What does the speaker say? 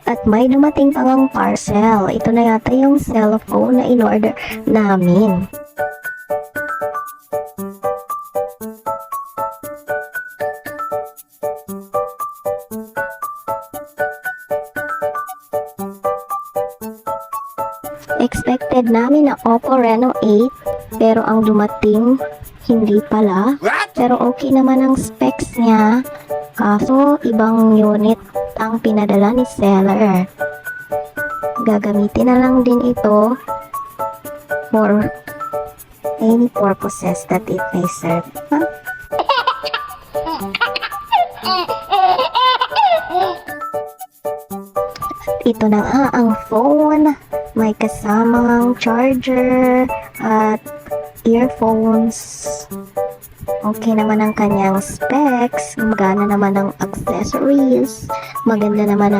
At may dumating pa ngang parcel. Ito na yata yung cellphone na in-order namin. Expected namin na Oppo Reno 8, pero ang dumating hindi pala. Pero okay naman ang specs niya. Kaso ibang unit ang pinadala ni seller. Gagamitin na lang din ito for any purposes that it may serve. Huh? Ito na nga ang phone. May kasamang charger at earphones. Okay naman ang kanyang specs. Magana naman ang accessories. Maganda naman ang